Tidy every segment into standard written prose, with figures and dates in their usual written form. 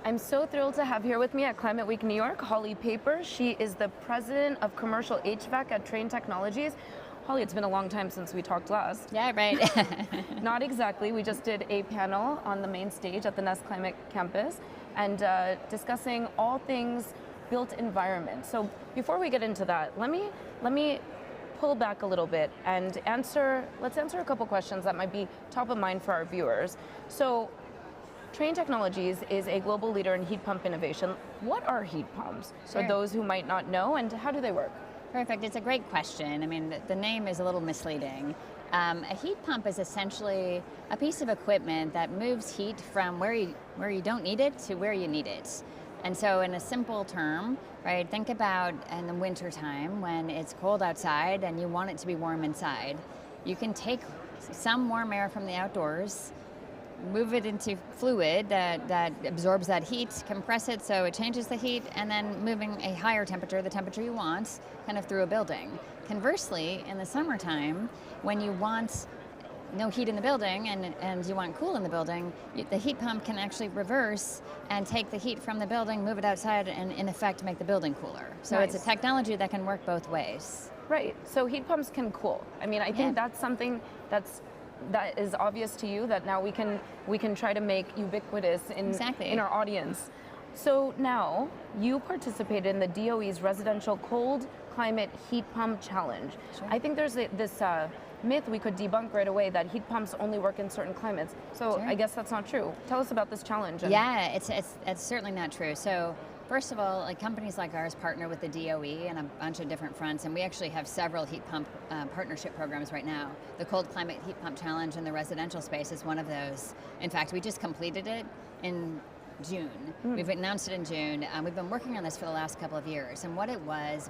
I'm so thrilled to have here with me at Climate Week New York, Holly Paeper. She is the president of commercial HVAC at Trane Technologies. Holly, it's been a long time since we talked last. Yeah, right. Not exactly. We just did a panel on the main stage at the Nest Climate Campus and discussing all things built environment. So before we get into that, let me pull back a little bit and let's answer a couple questions that might be top of mind for our viewers. So Trane Technologies is a global leader in heat pump innovation. What are heat pumps? Sure. For those who might not know, and how do they work? Perfect. It's a great question. I mean, the name is a little misleading. A heat pump is essentially a piece of equipment that moves heat from where you don't need it to where you need it. And so in a simple term, right, think about in the wintertime when it's cold outside and you want it to be warm inside. You can take some warm air from the outdoors, move it into fluid that absorbs that heat, compress it so it changes the heat, and then moving a higher temperature, the temperature you want, kind of through a building. Conversely, in the summertime, when you want no heat in the building and you want cool in the building, the heat pump can actually reverse and take the heat from the building, move it outside, and in effect make the building cooler. So Nice. It's a technology that can work both ways. Right, so heat pumps can cool. I mean, I think that's something that is obvious to you that now we can try to make ubiquitous in our audience. So now you participated in the DOE's Residential Cold Climate Heat Pump Challenge. Sure. I think there's this myth we could debunk right away that heat pumps only work in certain climates. So Sure. I guess that's not true. Tell us about this challenge. Yeah, it's certainly not true. So first of all, like companies like ours partner with the DOE on a bunch of different fronts, and we actually have several heat pump partnership programs right now. The Cold Climate Heat Pump Challenge in the residential space is one of those. In fact, we just completed it in June. We've announced it in June. We've been working on this for the last couple of years, and what it was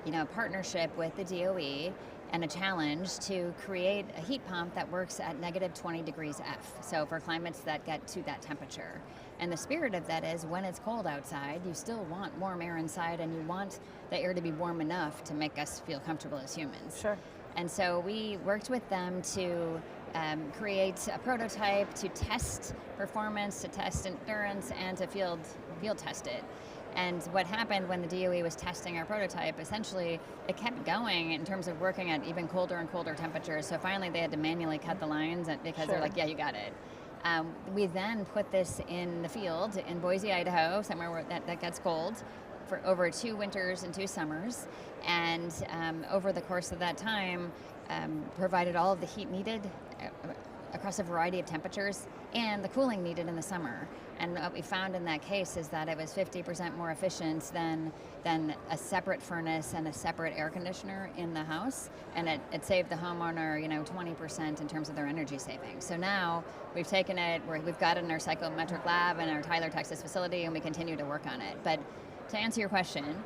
a partnership with the DOE and a challenge to create a heat pump that works at negative 20 degrees F, so for climates that get to that temperature. And the spirit of that is when it's cold outside, you still want warm air inside, and you want the air to be warm enough to make us feel comfortable as humans. Sure. And so we worked with them to create a prototype, to test performance, to test endurance, and to field test it. And what happened when the DOE was testing our prototype, essentially it kept going in terms of working at even colder and colder temperatures. So finally they had to manually cut the lines because Sure. they're like, yeah, you got it. We then put this in the field in Boise, Idaho, somewhere where that gets cold, for over 2 winters and 2 summers. And over the course of that time, provided all of the heat needed across a variety of temperatures and the cooling needed in the summer. And what we found in that case is that it was 50% more efficient than a separate furnace and a separate air conditioner in the house, and it saved the homeowner 20% in terms of their energy savings. So now we've taken it, we've got it in our psychometric lab in our Tyler, Texas facility, and we continue to work on it. But to answer your question,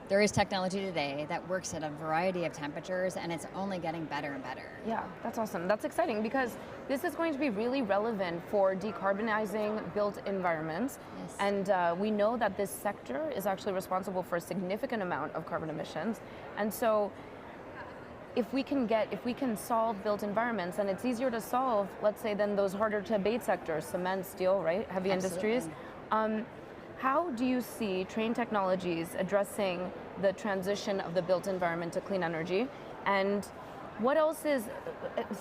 there is technology today that works at a variety of temperatures, and it's only getting better and better. Yeah, that's awesome. That's exciting because this is going to be really relevant for decarbonizing built environments. Yes. And we know that this sector is actually responsible for a significant amount of carbon emissions. And so if we can solve built environments, and it's easier to solve, let's say, than those harder to abate sectors, cement, steel, right? Heavy Absolutely. industries. How do you see Trane Technologies addressing the transition of the built environment to clean energy? And what else is,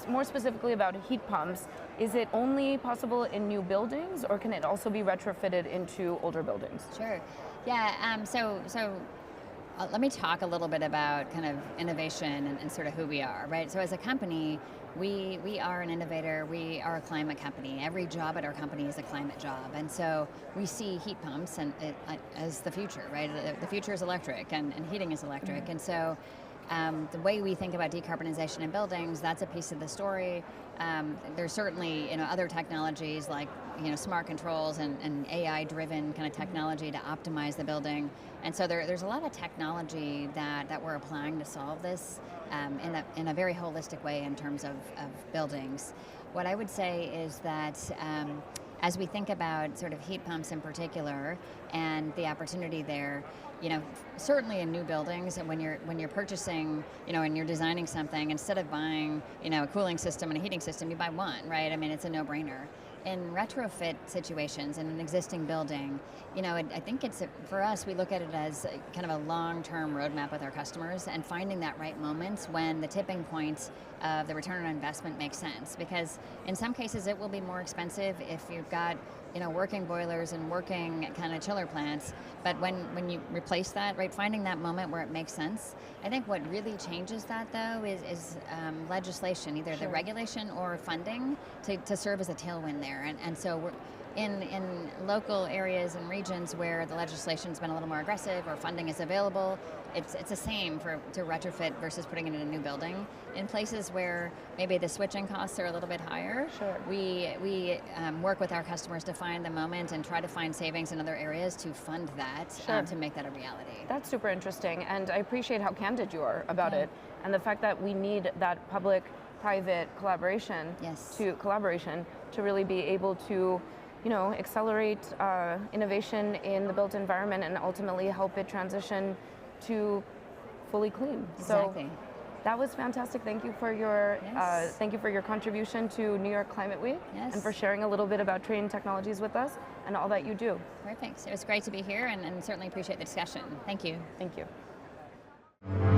more specifically about heat pumps, is it only possible in new buildings, or can it also be retrofitted into older buildings? Sure. Yeah, so let me talk a little bit about kind of innovation and sort of who we are, right? So as a company, we are an innovator, we are a climate company. Every job at our company is a climate job. And so we see heat pumps as the future, right? The future is electric and heating is electric. Mm-hmm. And so the way we think about decarbonization in buildings, that's a piece of the story. There's certainly other technologies like smart controls and AI-driven kind of technology to optimize the building. And so there's a lot of technology that we're applying to solve this in a very holistic way in terms of buildings. What I would say is that as we think about sort of heat pumps in particular and the opportunity there, certainly in new buildings, and when you're purchasing, and you're designing something, instead of buying, a cooling system and a heating system, you buy one, right? I mean, it's a no-brainer. in retrofit situations in an existing building, I think for us, we look at it as kind of a long-term roadmap with our customers and finding that right moment when the tipping point of the return on investment makes sense. Because in some cases, it will be more expensive if you've got working boilers and working kind of chiller plants. But when you replace that, right, finding that moment where it makes sense. I think what really changes that, though, is legislation, either the regulation or funding to serve as a tailwind there. And so we're in local areas and regions where the legislation's been a little more aggressive or funding is available, it's the same to retrofit versus putting it in a new building. In places where maybe the switching costs are a little bit higher, we work with our customers to find the moment and try to find savings in other areas to fund that, to make that a reality. That's super interesting, and I appreciate how candid you are about it, and the fact that we need that public-private collaboration to really be able to accelerate innovation in the built environment and ultimately help it transition to fully clean. Exactly. So that was fantastic. Thank you for your contribution to New York Climate Week and for sharing a little bit about Trane Technologies with us and all that you do. Perfect. It was great to be here and certainly appreciate the discussion. Thank you. Thank you.